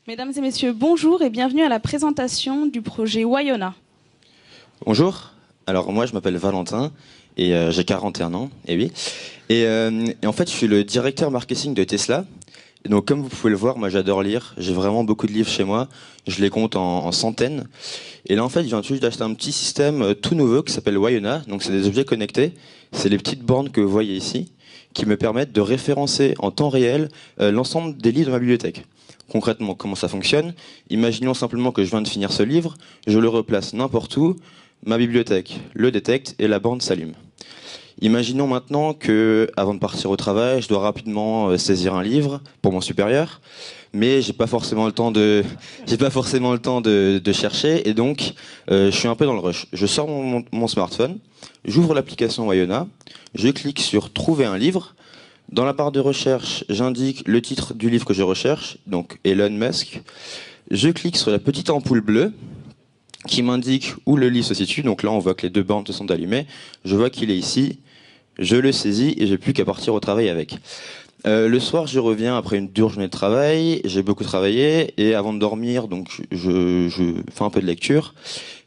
Mesdames et messieurs, bonjour et bienvenue à la présentation du projet Wayona. Bonjour, alors moi je m'appelle Valentin et j'ai 41 ans, et oui. Et en fait je suis le directeur marketing de Tesla. Et donc comme vous pouvez le voir, moi j'adore lire, j'ai vraiment beaucoup de livres chez moi, je les compte en centaines. Et là en fait je viens tout juste d'acheter un petit système tout nouveau qui s'appelle Wayona, donc c'est des objets connectés, c'est les petites bornes que vous voyez ici, qui me permettent de référencer en temps réel l'ensemble des livres de ma bibliothèque. Concrètement, comment ça fonctionne? Imaginons simplement que je viens de finir ce livre, je le replace n'importe où, ma bibliothèque le détecte et la borne s'allume. Imaginons maintenant que, avant de partir au travail, je dois rapidement saisir un livre pour mon supérieur, mais j'ai pas forcément le temps de chercher, et donc je suis un peu dans le rush. Je sors mon smartphone, j'ouvre l'application Wayona, je clique sur Trouver un livre. Dans la barre de recherche, j'indique le titre du livre que je recherche, donc Elon Musk. Je clique sur la petite ampoule bleue qui m'indique où le livre se situe. Donc là, on voit que les deux bornes se sont allumées. Je vois qu'il est ici. Je le saisis et j'ai plus qu'à partir au travail avec. Le soir, je reviens après une dure journée de travail. J'ai beaucoup travaillé et avant de dormir, donc je fais un peu de lecture.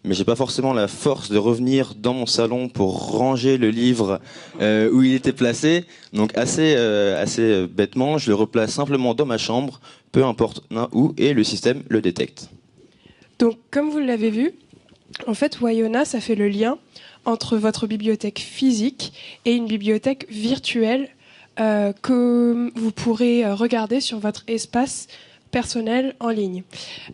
Mais j'ai pas forcément la force de revenir dans mon salon pour ranger le livre où il était placé. Donc assez bêtement, je le replace simplement dans ma chambre, peu importe où, et le système le détecte. Donc, comme vous l'avez vu, en fait, Wayona, ça fait le lien entre votre bibliothèque physique et une bibliothèque virtuelle que vous pourrez regarder sur votre espace personnel en ligne.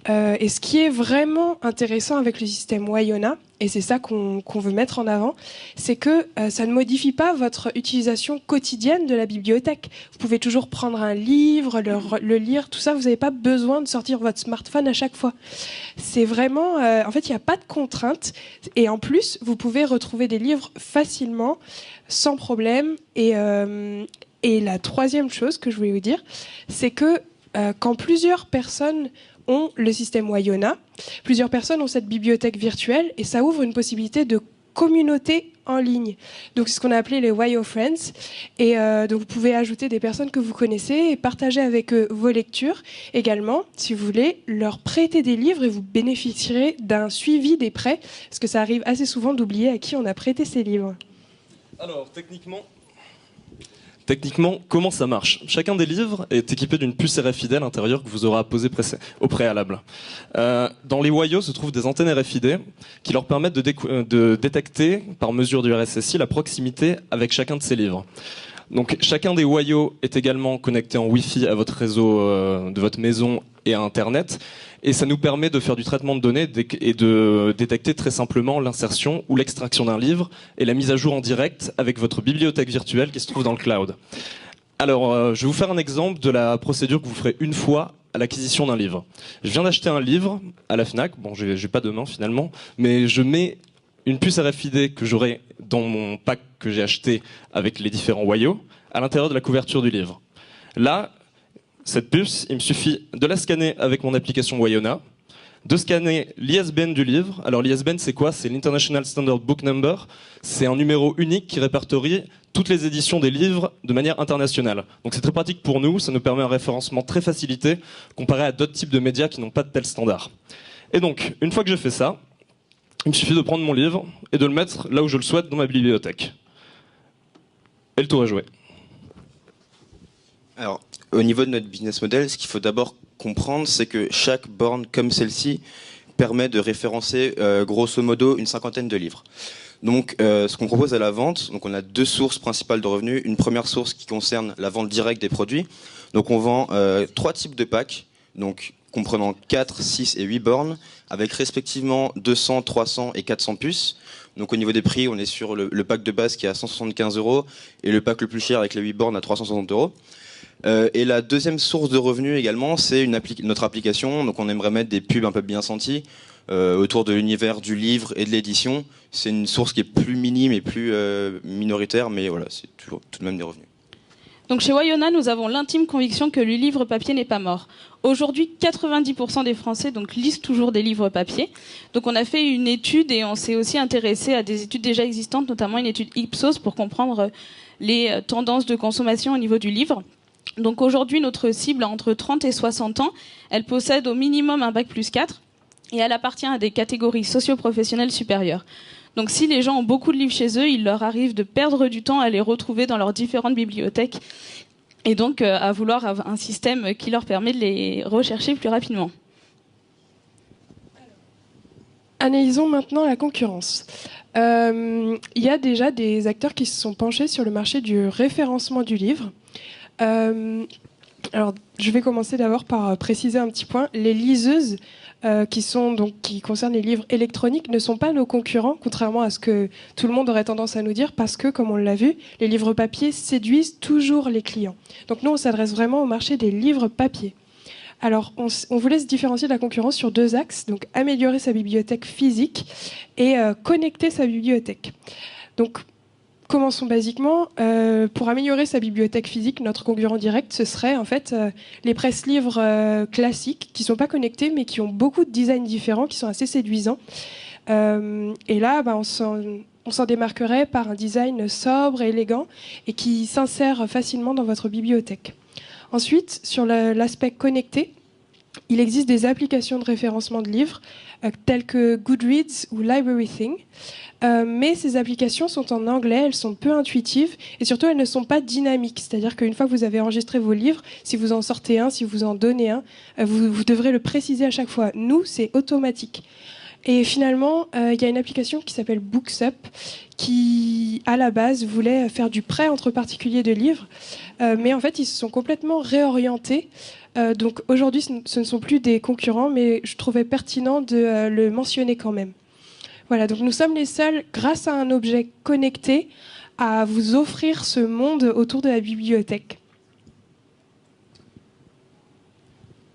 Et ce qui est vraiment intéressant avec le système Wayona, et c'est ça qu'on veut mettre en avant, c'est que ça ne modifie pas votre utilisation quotidienne de la bibliothèque. Vous pouvez toujours prendre un livre, le lire, tout ça, vous n'avez pas besoin de sortir votre smartphone à chaque fois. C'est vraiment... en fait, il n'y a pas de contraintes, et en plus, vous pouvez retrouver des livres facilement, sans problème, et la troisième chose que je voulais vous dire, c'est que quand plusieurs personnes ont le système Wayona, plusieurs personnes ont cette bibliothèque virtuelle et ça ouvre une possibilité de communauté en ligne. Donc c'est ce qu'on a appelé les Wayo Friends. Et donc vous pouvez ajouter des personnes que vous connaissez et partager avec eux vos lectures. Également, si vous voulez, leur prêter des livres et vous bénéficierez d'un suivi des prêts, parce que ça arrive assez souvent d'oublier à qui on a prêté ces livres. Alors, techniquement, comment ça marche? Chacun des livres est équipé d'une puce RFID à l'intérieur que vous aurez à poser au préalable. Dans les Wayos se trouvent des antennes RFID qui leur permettent de détecter, par mesure du RSSI, la proximité avec chacun de ces livres. Donc chacun des Wayos est également connecté en Wi-Fi à votre réseau de votre maison et à Internet. Et ça nous permet de faire du traitement de données et de détecter très simplement l'insertion ou l'extraction d'un livre et la mise à jour en direct avec votre bibliothèque virtuelle qui se trouve dans le cloud. Alors, je vais vous faire un exemple de la procédure que vous ferez une fois à l'acquisition d'un livre. Je viens d'acheter un livre à la Fnac, bon, j'ai pas de main finalement, mais je mets une puce RFID que j'aurai dans mon pack que j'ai acheté avec les différents Wayos à l'intérieur de la couverture du livre. Là, cette puce, il me suffit de la scanner avec mon application Wayona, de scanner l'ISBN du livre. Alors l'ISBN c'est quoi? C'est l'International Standard Book Number. C'est un numéro unique qui répertorie toutes les éditions des livres de manière internationale. Donc c'est très pratique pour nous, ça nous permet un référencement très facilité comparé à d'autres types de médias qui n'ont pas de tel standard. Et donc, une fois que j'ai fait ça, il me suffit de prendre mon livre et de le mettre là où je le souhaite dans ma bibliothèque. Et le tour est joué. Alors, au niveau de notre business model, ce qu'il faut d'abord comprendre, c'est que chaque borne comme celle-ci permet de référencer grosso modo une cinquantaine de livres. Donc, ce qu'on propose à la vente, donc on a deux sources principales de revenus. Une première source qui concerne la vente directe des produits. Donc, on vend trois types de packs, donc comprenant 4, 6 et 8 bornes, avec respectivement 200, 300 et 400 puces. Donc au niveau des prix, on est sur le pack de base qui est à 175 € et le pack le plus cher avec les 8 bornes à 360 €. Et la deuxième source de revenus également, c'est notre application. Donc on aimerait mettre des pubs un peu bien senties autour de l'univers du livre et de l'édition. C'est une source qui est plus minime et plus minoritaire, mais voilà, c'est toujours tout de même des revenus. Donc chez Wayona, nous avons l'intime conviction que le livre papier n'est pas mort. Aujourd'hui, 90% des Français lisent toujours des livres papier. Donc on a fait une étude et on s'est aussi intéressé à des études déjà existantes, notamment une étude Ipsos pour comprendre les tendances de consommation au niveau du livre. Donc aujourd'hui, notre cible a entre 30 et 60 ans. Elle possède au minimum un bac+4 et elle appartient à des catégories socio-professionnelles supérieures. Donc si les gens ont beaucoup de livres chez eux, il leur arrive de perdre du temps à les retrouver dans leurs différentes bibliothèques et donc à vouloir avoir un système qui leur permet de les rechercher plus rapidement. Analysons maintenant la concurrence. Il y a déjà des acteurs qui se sont penchés sur le marché du référencement du livre. Alors, je vais commencer d'abord par préciser un petit point. Les liseuses qui concernent les livres électroniques ne sont pas nos concurrents, contrairement à ce que tout le monde aurait tendance à nous dire, parce que, comme on l'a vu, les livres papier séduisent toujours les clients. Donc nous, on s'adresse vraiment au marché des livres papier. Alors, on voulait se différencier de la concurrence sur 2 axes, donc améliorer sa bibliothèque physique et connecter sa bibliothèque. Donc, commençons basiquement. Pour améliorer sa bibliothèque physique, notre concurrent direct, ce serait en fait les presse-livres classiques qui ne sont pas connectés, mais qui ont beaucoup de designs différents, qui sont assez séduisants. Et là, on s'en démarquerait par un design sobre et élégant et qui s'insère facilement dans votre bibliothèque. Ensuite, sur l'aspect connecté, il existe des applications de référencement de livres telles que Goodreads ou LibraryThing. Mais ces applications sont en anglais, elles sont peu intuitives et surtout elles ne sont pas dynamiques. C'est-à-dire qu'une fois que vous avez enregistré vos livres, si vous en sortez un, si vous en donnez un, vous devrez le préciser à chaque fois. Nous, c'est automatique. Et finalement, il y a une application qui s'appelle Booksup qui, à la base, voulait faire du prêt entre particuliers de livres. Mais en fait, ils se sont complètement réorientés. Donc aujourd'hui, ce ne sont plus des concurrents, mais je trouvais pertinent de le mentionner quand même. Voilà, donc nous sommes les seuls, grâce à un objet connecté, à vous offrir ce monde autour de la bibliothèque.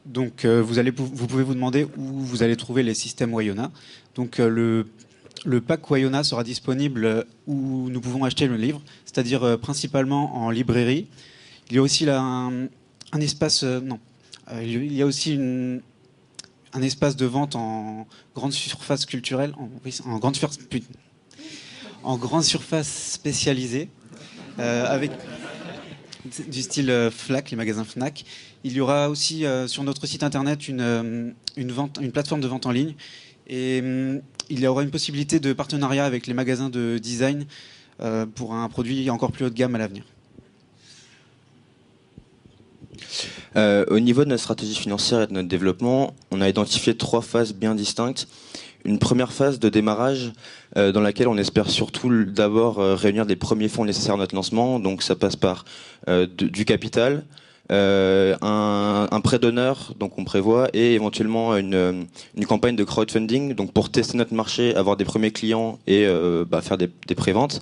Donc vous pouvez vous demander où vous allez trouver les systèmes Wayona. Donc le pack Wayona sera disponible où nous pouvons acheter le livre, c'est-à-dire principalement en librairie. Il y a aussi là un espace il y a aussi un espace de vente en grande surface culturelle, en grande surface spécialisée, avec du style Fnac, les magasins Fnac. Il y aura aussi sur notre site internet une plateforme de vente en ligne et il y aura une possibilité de partenariat avec les magasins de design pour un produit encore plus haut de gamme à l'avenir. Au niveau de notre stratégie financière et de notre développement, on a identifié 3 phases bien distinctes. Une première phase de démarrage dans laquelle on espère surtout d'abord réunir des premiers fonds nécessaires à notre lancement. Donc ça passe par du capital, un prêt d'honneur, donc on prévoit, et éventuellement une campagne de crowdfunding, donc pour tester notre marché, avoir des premiers clients et faire des préventes.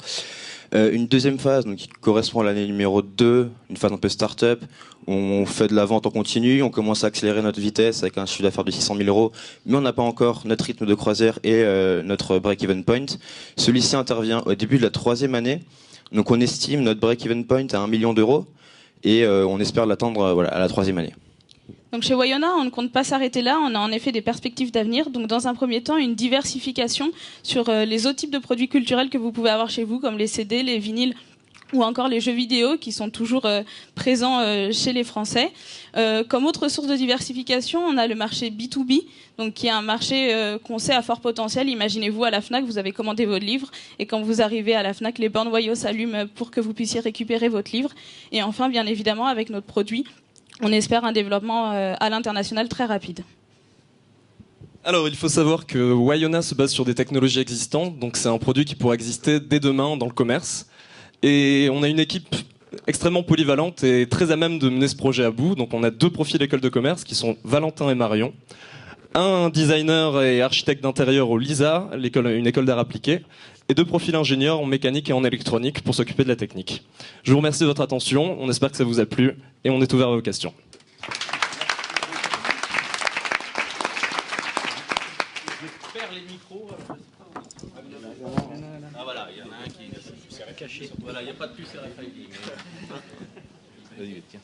Une deuxième phase donc, qui correspond à l'année numéro 2, une phase un peu start-up, où on fait de la vente en continu, on commence à accélérer notre vitesse avec un chiffre d'affaires de 600 000 €, mais on n'a pas encore notre rythme de croisière et notre break-even point. Celui-ci intervient au début de la 3e année, donc on estime notre break-even point à 1 million d'euros, et on espère l'atteindre à la 3e année. Donc chez Wayona, on ne compte pas s'arrêter là, on a en effet des perspectives d'avenir. Donc dans un premier temps, une diversification sur les autres types de produits culturels que vous pouvez avoir chez vous, comme les CD, les vinyles ou encore les jeux vidéo qui sont toujours présents chez les Français. Comme autre source de diversification, on a le marché B2B, donc qui est un marché qu'on sait à fort potentiel. Imaginez-vous à la Fnac, vous avez commandé votre livre et quand vous arrivez à la Fnac, les bornes Wayo s'allument pour que vous puissiez récupérer votre livre. Et enfin, bien évidemment, avec notre produit, on espère un développement à l'international très rapide. Alors, il faut savoir que Wayona se base sur des technologies existantes, donc c'est un produit qui pourra exister dès demain dans le commerce. Et on a une équipe extrêmement polyvalente et très à même de mener ce projet à bout. Donc on a 2 profils d'école de commerce qui sont Valentin et Marion. Un designer et architecte d'intérieur au LISA, une école d'art appliqué, et 2 profils ingénieurs en mécanique et en électronique pour s'occuper de la technique. Je vous remercie de votre attention, on espère que ça vous a plu et on est ouvert à vos questions. Voilà, il y en a un qui est caché. Voilà, il n'y a pas de puce RFID. Vas-y, tiens.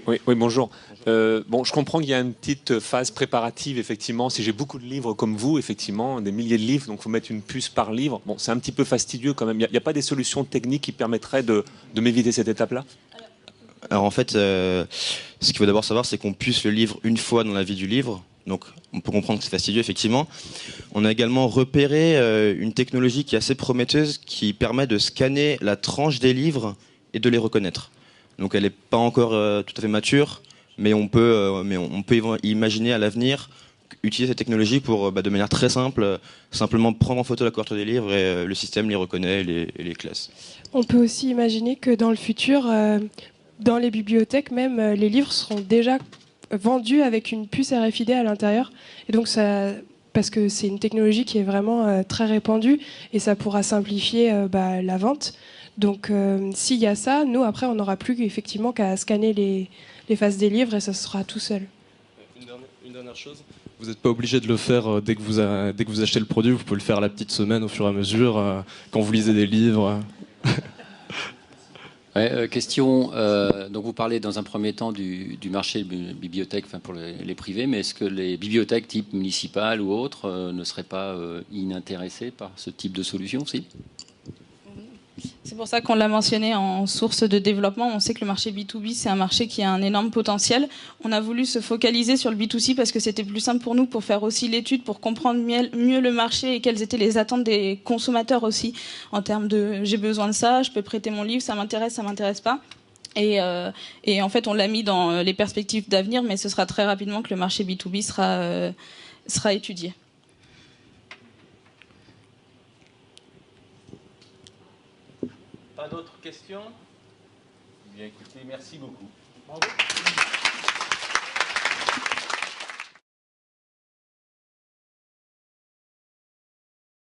Oui, bonjour. Je comprends qu'il y a une petite phase préparative, effectivement. Si j'ai beaucoup de livres comme vous, effectivement, des milliers de livres, donc il faut mettre une puce par livre. Bon, c'est un petit peu fastidieux quand même. Il n'y a pas des solutions techniques qui permettraient de m'éviter cette étape-là ? Alors en fait, ce qu'il faut d'abord savoir, c'est qu'on puce le livre une fois dans la vie du livre. Donc on peut comprendre que c'est fastidieux, effectivement. On a également repéré une technologie qui est assez prometteuse, qui permet de scanner la tranche des livres et de les reconnaître. Donc elle n'est pas encore tout à fait mature, mais on peut imaginer à l'avenir utiliser cette technologie pour, de manière très simple, simplement prendre en photo la couverture des livres et le système les reconnaît et les classe. On peut aussi imaginer que dans le futur, dans les bibliothèques même, les livres seront déjà vendus avec une puce RFID à l'intérieur. Et donc parce que c'est une technologie qui est vraiment très répandue et ça pourra simplifier la vente. Donc s'il y a ça, nous après on n'aura plus effectivement qu'à scanner les faces des livres et ça sera tout seul. Une dernière chose, vous n'êtes pas obligé de le faire dès que vous achetez le produit, vous pouvez le faire à la petite semaine au fur et à mesure, quand vous lisez des livres. Ouais, question, donc vous parlez dans un premier temps du marché bibliothèque pour les privés, mais est-ce que les bibliothèques type municipales ou autres ne seraient pas inintéressées par ce type de solution aussi ? C'est pour ça qu'on l'a mentionné en source de développement. On sait que le marché B2B, c'est un marché qui a un énorme potentiel. On a voulu se focaliser sur le B2C parce que c'était plus simple pour nous pour faire aussi l'étude, pour comprendre mieux le marché et quelles étaient les attentes des consommateurs aussi en termes de j'ai besoin de ça, je peux prêter mon livre, ça m'intéresse pas. Et en fait, on l'a mis dans les perspectives d'avenir, mais ce sera très rapidement que le marché B2B sera étudié. Pas d'autres questions ? Bien écoutez, merci beaucoup. Bravo.